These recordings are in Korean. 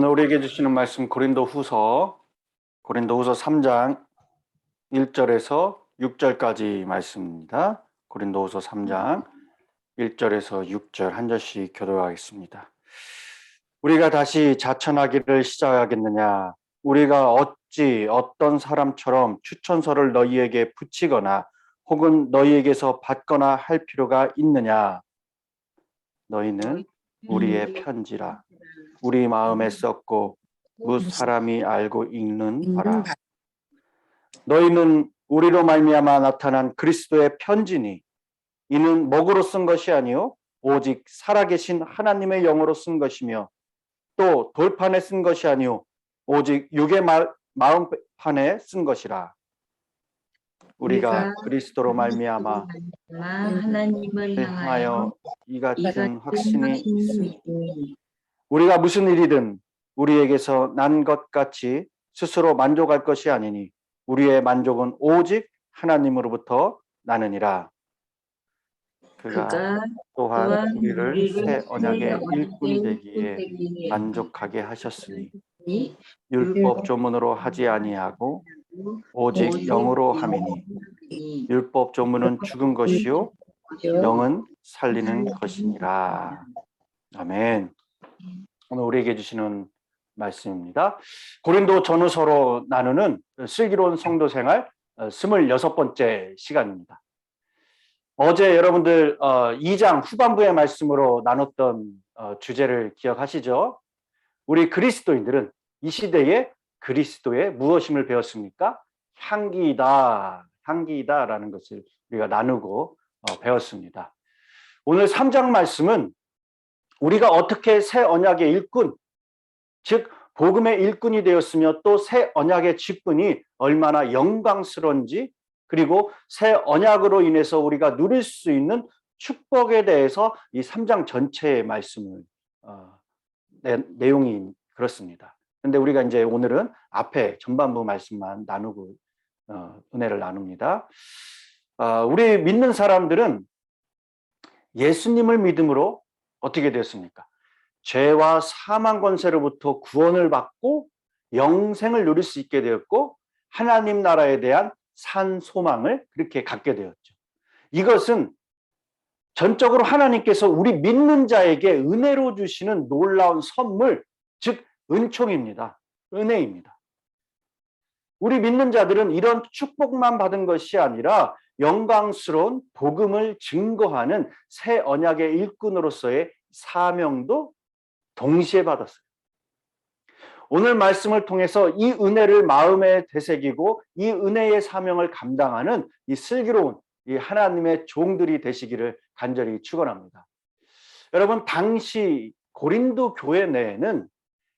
오늘 우리에게 주시는 말씀 고린도후서 3장 1절에서 6절까지 말씀입니다. 고린도후서 3장 1절에서 6절 한 절씩 교독하겠습니다. 우리가 다시 자천하기를 시작하겠느냐? 우리가 어찌 어떤 사람처럼 추천서를 너희에게 붙이거나 혹은 너희에게서 받거나 할 필요가 있느냐? 너희는 우리의 편지라. 우리 마음에 썼고 무 사람이 알고 읽는 바라. 너희는 우리로 말미암아 나타난 그리스도의 편지니 이는 먹으로 쓴 것이 아니요 오직 살아계신 하나님의 영으로 쓴 것이며 또 돌판에 쓴 것이 아니요 오직 육의 마음판에 쓴 것이라. 우리가 그리스도로 말미암아 하나님을 향하여 이 같은 확신이 있으니 우리가 무슨 일이든 우리에게서 난 것 같이 스스로 만족할 것이 아니니 우리의 만족은 오직 하나님으로부터 나느니라. 그가 또한 우리를 새 언약의 일꾼 되기에 만족하게 하셨으니 율법 조문으로 하지 아니하고 오직 영으로 함이니 율법 조문은 죽은 것이요 영은 살리는 것이니라. 아멘. 오늘 우리에게 주시는 말씀입니다. 고린도 전후서로 나누는 슬기로운 성도 생활 26번째 시간입니다. 어제 여러분들 2장 후반부의 말씀으로 나눴던 주제를 기억하시죠? 우리 그리스도인들은 이 시대에 그리스도의 무엇임을 배웠습니까? 향기이다라는 것을 우리가 나누고 배웠습니다. 오늘 3장 말씀은 우리가 어떻게 새 언약의 일꾼, 즉 복음의 일꾼이 되었으며 또 새 언약의 직분이 얼마나 영광스러운지, 그리고 새 언약으로 인해서 우리가 누릴 수 있는 축복에 대해서 이 3장 전체의 말씀을 내용이 그렇습니다. 그런데 우리가 이제 오늘은 앞에 전반부 말씀만 나누고 은혜를 나눕니다. 우리 믿는 사람들은 예수님을 믿음으로 어떻게 되었습니까? 죄와 사망 권세로부터 구원을 받고 영생을 누릴 수 있게 되었고 하나님 나라에 대한 산 소망을 그렇게 갖게 되었죠. 이것은 전적으로 하나님께서 우리 믿는 자에게 은혜로 주시는 놀라운 선물, 즉 은총입니다. 은혜입니다. 우리 믿는 자들은 이런 축복만 받은 것이 아니라 영광스러운 복음을 증거하는 새 언약의 일꾼으로서의 사명도 동시에 받았어요. 오늘 말씀을 통해서 이 은혜를 마음에 되새기고 이 은혜의 사명을 감당하는 이 슬기로운 이 하나님의 종들이 되시기를 간절히 축원합니다. 여러분, 당시 고린도 교회 내에는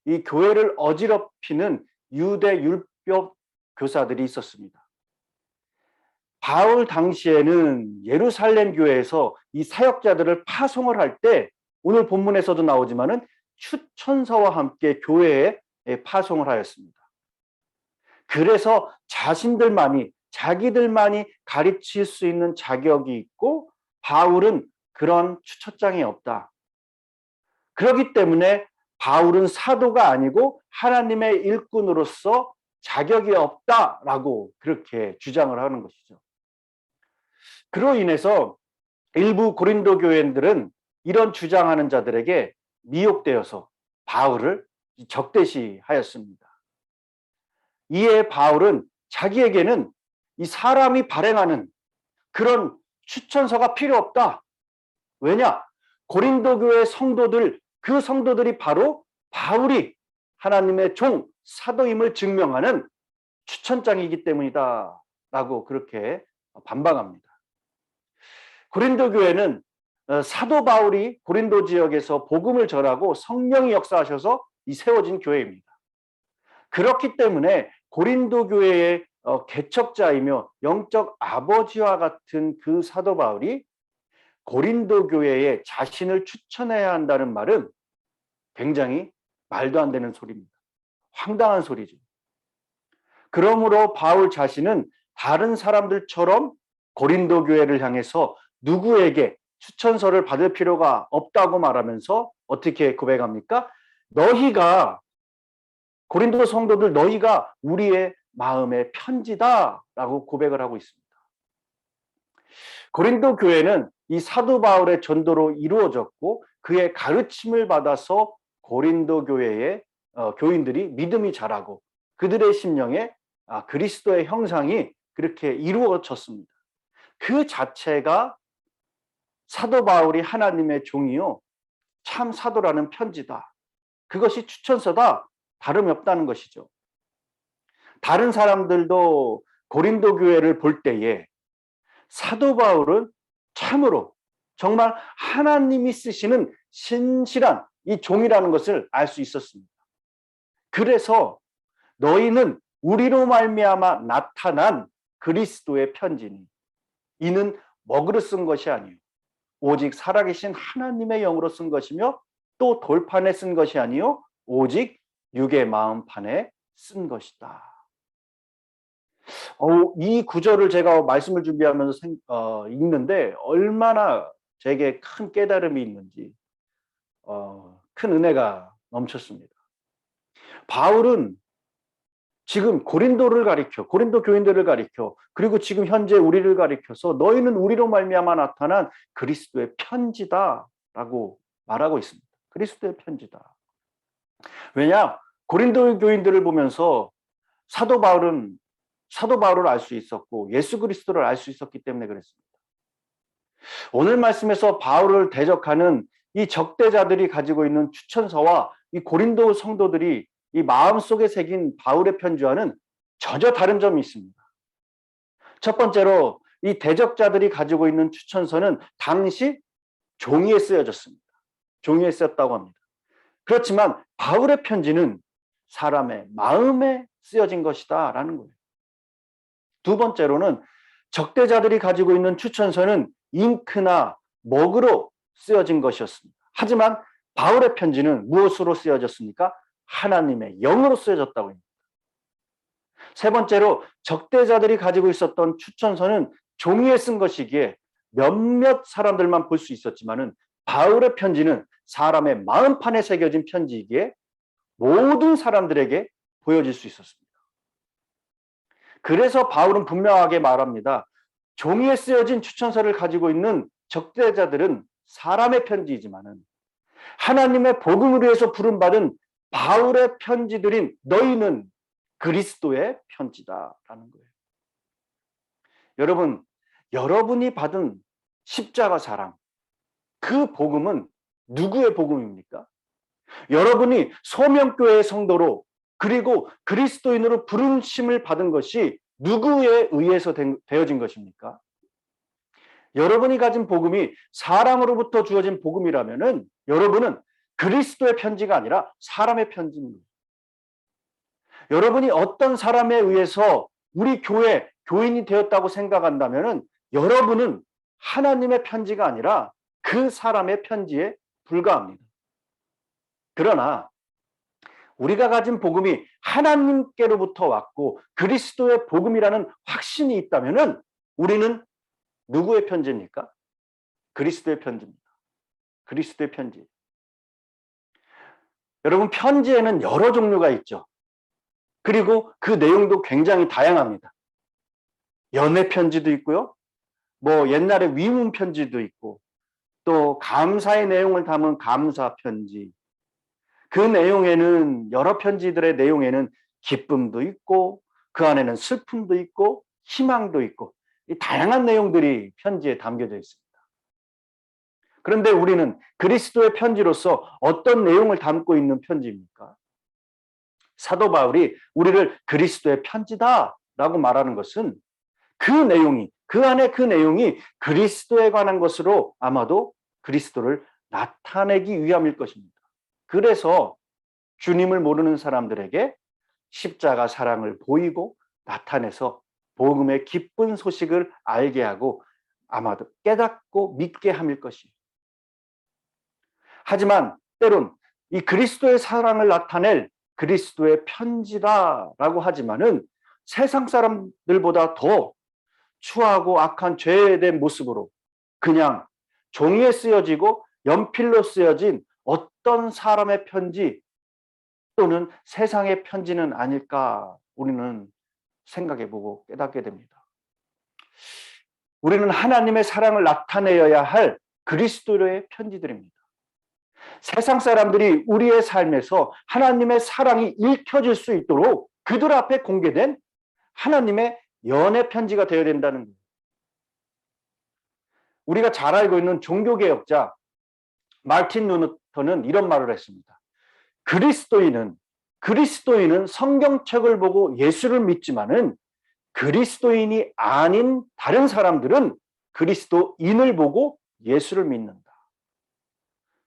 이 교회를 어지럽히는 유대 율법 교사들이 있었습니다. 바울 당시에는 예루살렘 교회에서 이 사역자들을 파송을 할 때 오늘 본문에서도 나오지만은 추천서와 함께 교회에 파송을 하였습니다. 그래서 자기들만이 가르칠 수 있는 자격이 있고 바울은 그런 추천장이 없다. 그렇기 때문에 바울은 사도가 아니고 하나님의 일꾼으로서 자격이 없다라고 그렇게 주장을 하는 것이죠. 그로 인해서 일부 고린도 교회인들은 이런 주장하는 자들에게 미혹되어서 바울을 적대시하였습니다. 이에 바울은 자기에게는 이 사람이 발행하는 그런 추천서가 필요 없다. 왜냐? 고린도 교회 성도들, 그 성도들이 바로 바울이 하나님의 종, 사도임을 증명하는 추천장이기 때문이다 라고 그렇게 반박합니다. 고린도 교회는 사도 바울이 고린도 지역에서 복음을 전하고 성령이 역사하셔서 세워진 교회입니다. 그렇기 때문에 고린도 교회의 개척자이며 영적 아버지와 같은 그 사도 바울이 고린도 교회에 자신을 추천해야 한다는 말은 굉장히 말도 안 되는 소리입니다. 황당한 소리죠. 그러므로 바울 자신은 다른 사람들처럼 고린도 교회를 향해서 누구에게 추천서를 받을 필요가 없다고 말하면서 어떻게 고백합니까? 너희가 고린도 성도들, 너희가 우리의 마음의 편지다라고 고백을 하고 있습니다. 고린도 교회는 이 사도 바울의 전도로 이루어졌고 그의 가르침을 받아서 고린도 교회의 교인들이 믿음이 자라고 그들의 심령에 그리스도의 형상이 그렇게 이루어졌습니다. 그 자체가 사도 바울이 하나님의 종이요 참 사도라는 편지다. 그것이 추천서다. 다름이 없다는 것이죠. 다른 사람들도 고린도 교회를 볼 때에 사도 바울은 참으로 정말 하나님이 쓰시는 신실한 이 종이라는 것을 알 수 있었습니다. 그래서 너희는 우리로 말미암아 나타난 그리스도의 편지니 이는 먹으로 쓴 것이 아니요 오직 살아계신 하나님의 영으로 쓴 것이며 또 돌판에 쓴 것이 아니요 오직 육의 마음판에 쓴 것이다. 이 구절을 제가 말씀을 준비하면서 읽는데 얼마나 제게 큰 깨달음이 있는지 큰 은혜가 넘쳤습니다. 바울은 지금 고린도를 가리켜, 고린도 교인들을 가리켜, 그리고 지금 현재 우리를 가리켜서 너희는 우리로 말미암아 나타난 그리스도의 편지다라고 말하고 있습니다. 그리스도의 편지다. 왜냐? 고린도 교인들을 보면서 사도 바울을 알 수 있었고 예수 그리스도를 알 수 있었기 때문에 그랬습니다. 오늘 말씀에서 바울을 대적하는 이 적대자들이 가지고 있는 추천서와 이 고린도 성도들이 이 마음속에 새긴 바울의 편지와는 전혀 다른 점이 있습니다. 첫 번째로 이 대적자들이 가지고 있는 추천서는 당시 종이에 쓰여졌습니다. 종이에 쓰였다고 합니다. 그렇지만 바울의 편지는 사람의 마음에 쓰여진 것이다 라는 거예요. 두 번째로는 적대자들이 가지고 있는 추천서는 잉크나 먹으로 쓰여진 것이었습니다. 하지만 바울의 편지는 무엇으로 쓰여졌습니까? 하나님의 영으로 쓰여졌다고 합니다. 세 번째로 적대자들이 가지고 있었던 추천서는 종이에 쓴 것이기에 몇몇 사람들만 볼 수 있었지만은 바울의 편지는 사람의 마음판에 새겨진 편지이기에 모든 사람들에게 보여질 수 있었습니다. 그래서 바울은 분명하게 말합니다. 종이에 쓰여진 추천서를 가지고 있는 적대자들은 사람의 편지이지만은 하나님의 복음을 위해서 부름받은 바울의 편지들인 너희는 그리스도의 편지다라는 거예요. 여러분, 여러분이 받은 십자가 사랑, 그 복음은 누구의 복음입니까? 여러분이 소명교회의 성도로 그리고 그리스도인으로 부르심을 받은 것이 누구에 의해서 되어진 것입니까? 여러분이 가진 복음이 사람으로부터 주어진 복음이라면은 여러분은 그리스도의 편지가 아니라 사람의 편지입니다. 여러분이 어떤 사람에 의해서 우리 교회 교인이 되었다고 생각한다면은 여러분은 하나님의 편지가 아니라 그 사람의 편지에 불과합니다. 그러나 우리가 가진 복음이 하나님께로부터 왔고 그리스도의 복음이라는 확신이 있다면은 우리는 누구의 편지입니까? 그리스도의 편지입니다. 그리스도의 편지. 여러분, 편지에는 여러 종류가 있죠. 그리고 그 내용도 굉장히 다양합니다. 연애 편지도 있고요. 뭐 옛날에 위문 편지도 있고 또 감사의 내용을 담은 감사 편지. 그 내용에는 여러 편지들의 내용에는 기쁨도 있고 그 안에는 슬픔도 있고 희망도 있고 이 다양한 내용들이 편지에 담겨져 있습니다. 그런데 우리는 그리스도의 편지로서 어떤 내용을 담고 있는 편지입니까? 사도 바울이 우리를 그리스도의 편지다라고 말하는 것은 그 내용이 그 안에 그 내용이 그리스도에 관한 것으로 아마도 그리스도를 나타내기 위함일 것입니다. 그래서 주님을 모르는 사람들에게 십자가 사랑을 보이고 나타내서 복음의 기쁜 소식을 알게 하고 아마도 깨닫고 믿게 함일 것이에요. 하지만 때론 이 그리스도의 사랑을 나타낼 그리스도의 편지다라고 하지만은 세상 사람들보다 더 추하고 악한 죄된 모습으로 그냥 종이에 쓰여지고 연필로 쓰여진 어떤 사람의 편지, 또는 세상의 편지는 아닐까 우리는 생각해보고 깨닫게 됩니다. 우리는 하나님의 사랑을 나타내어야 할 그리스도의 편지들입니다. 세상 사람들이 우리의 삶에서 하나님의 사랑이 읽혀질 수 있도록 그들 앞에 공개된 하나님의 연애 편지가 되어야 된다는 거예요. 우리가 잘 알고 있는 종교개혁자 마틴 루터는 이런 말을 했습니다. 그리스도인은 성경책을 보고 예수를 믿지만은 그리스도인이 아닌 다른 사람들은 그리스도인을 보고 예수를 믿는다.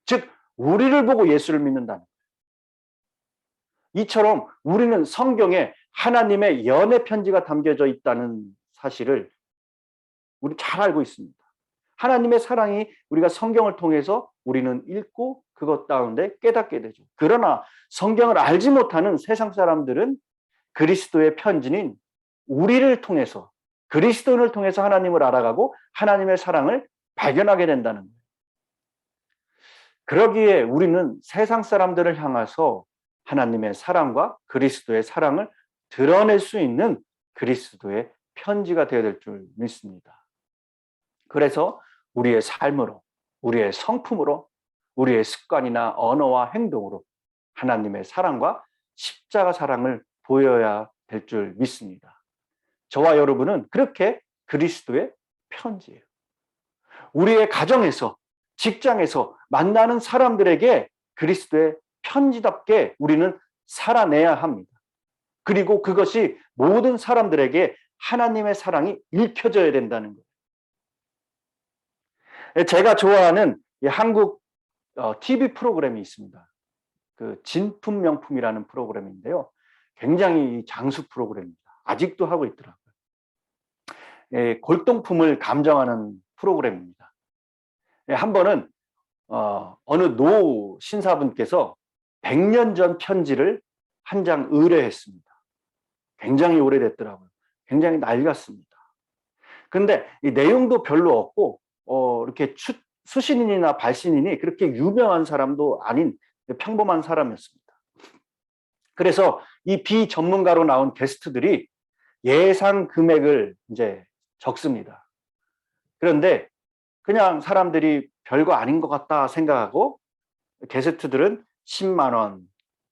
즉 우리를 보고 예수를 믿는다는 거예요. 이처럼 우리는 성경에 하나님의 연애 편지가 담겨져 있다는 사실을 우리 잘 알고 있습니다. 하나님의 사랑이 우리가 성경을 통해서 우리는 읽고 그것 가운데 깨닫게 되죠. 그러나 성경을 알지 못하는 세상 사람들은 그리스도의 편지인 우리를 통해서 그리스도인을 통해서 하나님을 알아가고 하나님의 사랑을 발견하게 된다는 거예요. 그러기에 우리는 세상 사람들을 향해서 하나님의 사랑과 그리스도의 사랑을 드러낼 수 있는 그리스도의 편지가 되어야 될 줄 믿습니다. 그래서 우리의 삶으로, 우리의 성품으로, 우리의 습관이나 언어와 행동으로 하나님의 사랑과 십자가 사랑을 보여야 될 줄 믿습니다. 저와 여러분은 그렇게 그리스도의 편지예요. 우리의 가정에서, 직장에서 만나는 사람들에게 그리스도의 편지답게 우리는 살아내야 합니다. 그리고 그것이 모든 사람들에게 하나님의 사랑이 읽혀져야 된다는 거예요. 제가 좋아하는 한국 TV 프로그램이 있습니다. 그 진품명품이라는 프로그램인데요. 굉장히 장수 프로그램입니다. 아직도 하고 있더라고요. 골동품을 감정하는 프로그램입니다. 한 번은 어느 노 신사분께서 100년 전 편지를 한 장 의뢰했습니다. 굉장히 오래됐더라고요. 굉장히 낡았습니다. 근데 이 내용도 별로 없고 이렇게 수신인이나 발신인이 그렇게 유명한 사람도 아닌 평범한 사람이었습니다. 그래서 이 비전문가로 나온 게스트들이 예상 금액을 이제 적습니다. 그런데 그냥 사람들이 별거 아닌 것 같다 생각하고 게스트들은 10만 원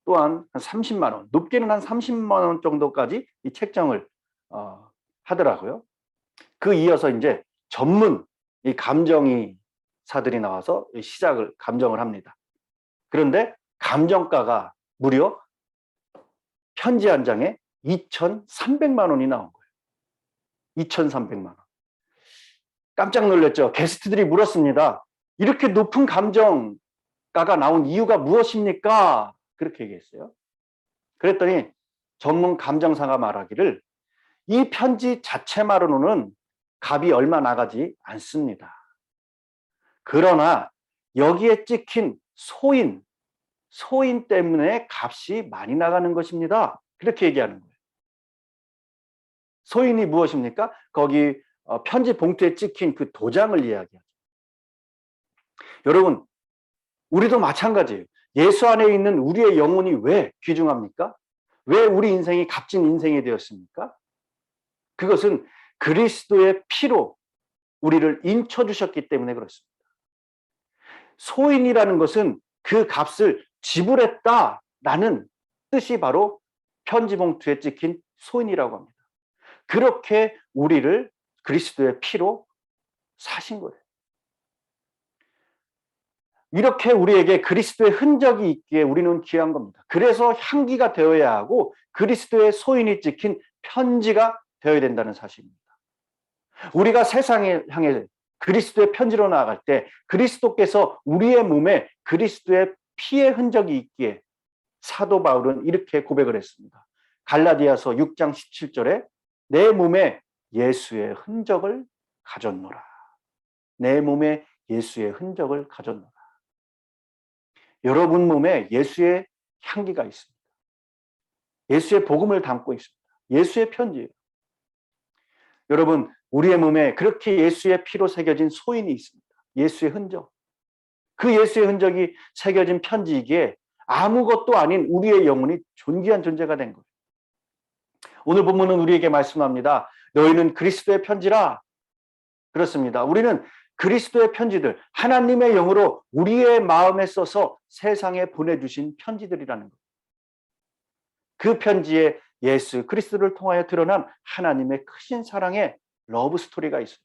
또한 한 30만 원, 높게는 한 30만 원 정도까지 이 책정을 하더라고요. 그 이어서 이제 전문 이 감정이사들이 나와서 감정을 합니다. 그런데 감정가가 무려 편지 한 장에 2,300만 원이 나온 거예요. 2,300만 원. 깜짝 놀랐죠. 게스트들이 물었습니다. 이렇게 높은 감정가가 나온 이유가 무엇입니까? 그렇게 얘기했어요. 그랬더니 전문 감정사가 말하기를 이 편지 자체만으로는 값이 얼마 나가지 않습니다. 그러나 여기에 찍힌 소인 때문에 값이 많이 나가는 것입니다. 그렇게 얘기하는 거예요. 소인이 무엇입니까? 거기 편지 봉투에 찍힌 그 도장을 이야기하죠. 여러분, 우리도 마찬가지예요. 예수 안에 있는 우리의 영혼이 왜 귀중합니까? 왜 우리 인생이 값진 인생이 되었습니까? 그것은 그리스도의 피로 우리를 인쳐주셨기 때문에 그렇습니다. 소인이라는 것은 그 값을 지불했다라는 뜻이 바로 편지 봉투에 찍힌 소인이라고 합니다. 그렇게 우리를 그리스도의 피로 사신 거예요. 이렇게 우리에게 그리스도의 흔적이 있기에 우리는 귀한 겁니다. 그래서 향기가 되어야 하고 그리스도의 소인이 찍힌 편지가 되어야 된다는 사실입니다. 우리가 세상에 향해 그리스도의 편지로 나아갈 때 그리스도께서 우리의 몸에 그리스도의 피의 흔적이 있기에 사도 바울은 이렇게 고백을 했습니다. 갈라디아서 6장 17절에 내 몸에 예수의 흔적을 가졌노라. 내 몸에 예수의 흔적을 가졌노라. 여러분 몸에 예수의 향기가 있습니다. 예수의 복음을 담고 있습니다. 예수의 편지예요. 여러분, 우리의 몸에 그렇게 예수의 피로 새겨진 소인이 있습니다. 예수의 흔적. 그 예수의 흔적이 새겨진 편지이기에 아무것도 아닌 우리의 영혼이 존귀한 존재가 된 거예요. 오늘 본문은 우리에게 말씀합니다. 너희는 그리스도의 편지라. 그렇습니다. 우리는 그리스도의 편지들, 하나님의 영으로 우리의 마음에 써서 세상에 보내주신 편지들이라는 거예요. 그 편지에 예수 그리스도를 통하여 드러난 하나님의 크신 사랑의 러브 스토리가 있어요.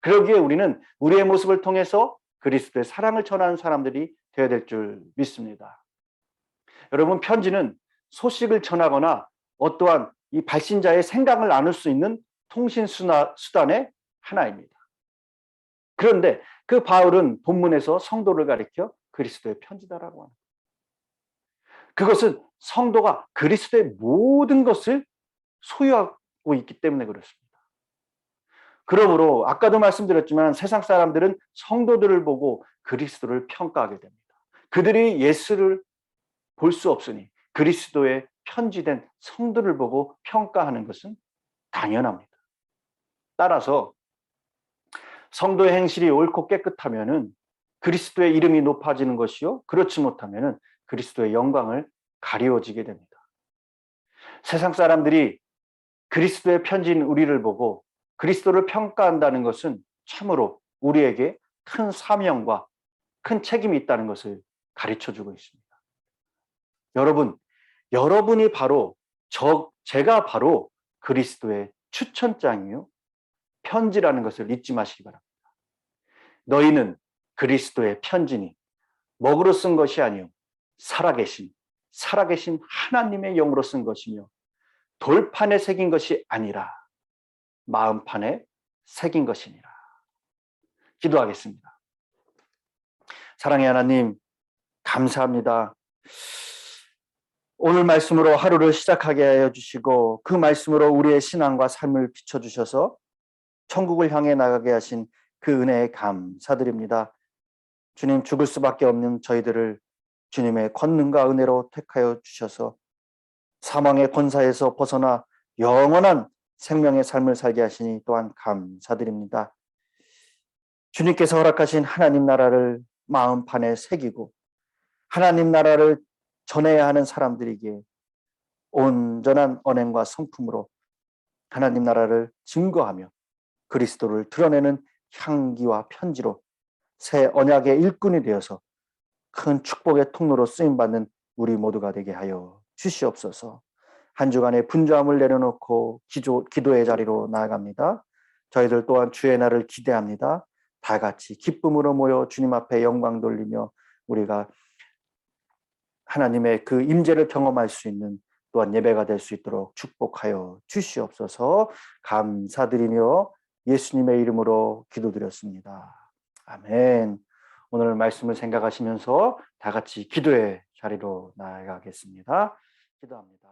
그러기에 우리는 우리의 모습을 통해서 그리스도의 사랑을 전하는 사람들이 되어야 될 줄 믿습니다. 여러분, 편지는 소식을 전하거나 어떠한 이 발신자의 생각을 나눌 수 있는 통신 수단의 하나입니다. 그런데 그 바울은 본문에서 성도를 가리켜 그리스도의 편지다라고 합니다. 그것은 성도가 그리스도의 모든 것을 소유하고 있기 때문에 그렇습니다. 그러므로 아까도 말씀드렸지만 세상 사람들은 성도들을 보고 그리스도를 평가하게 됩니다. 그들이 예수를 볼 수 없으니 그리스도의 편지된 성도를 보고 평가하는 것은 당연합니다. 따라서 성도의 행실이 옳고 깨끗하면은 그리스도의 이름이 높아지는 것이요, 그렇지 못하면은 그리스도의 영광을 가리워지게 됩니다. 세상 사람들이 그리스도의 편지인 우리를 보고 그리스도를 평가한다는 것은 참으로 우리에게 큰 사명과 큰 책임이 있다는 것을 가르쳐주고 있습니다. 여러분이 바로 제가 바로 그리스도의 추천장이요, 편지라는 것을 잊지 마시기 바랍니다. 너희는 그리스도의 편지니 먹으로 쓴 것이 아니요 살아계신 하나님의 영으로 쓴 것이며 돌판에 새긴 것이 아니라 마음판에 새긴 것이니라. 기도하겠습니다. 사랑의 하나님, 감사합니다. 오늘 말씀으로 하루를 시작하게 하여 주시고 그 말씀으로 우리의 신앙과 삶을 비춰주셔서 천국을 향해 나가게 하신 그 은혜에 감사드립니다. 주님, 죽을 수밖에 없는 저희들을 주님의 권능과 은혜로 택하여 주셔서 사망의 권사에서 벗어나 영원한 생명의 삶을 살게 하시니 또한 감사드립니다. 주님께서 허락하신 하나님 나라를 마음판에 새기고 하나님 나라를 전해야 하는 사람들에게 온전한 언행과 성품으로 하나님 나라를 증거하며 그리스도를 드러내는 향기와 편지로 새 언약의 일꾼이 되어서 큰 축복의 통로로 쓰임받는 우리 모두가 되게 하여 주시옵소서. 한 주간의 분주함을 내려놓고 기도의 자리로 나아갑니다. 저희들 또한 주의 날을 기대합니다. 다 같이 기쁨으로 모여 주님 앞에 영광 돌리며 우리가 하나님의 그 임재를 경험할 수 있는 또한 예배가 될 수 있도록 축복하여 주시옵소서. 감사드리며 예수님의 이름으로 기도드렸습니다. 아멘. 오늘 말씀을 생각하시면서 다 같이 기도의 자리로 나아가겠습니다. 기도합니다.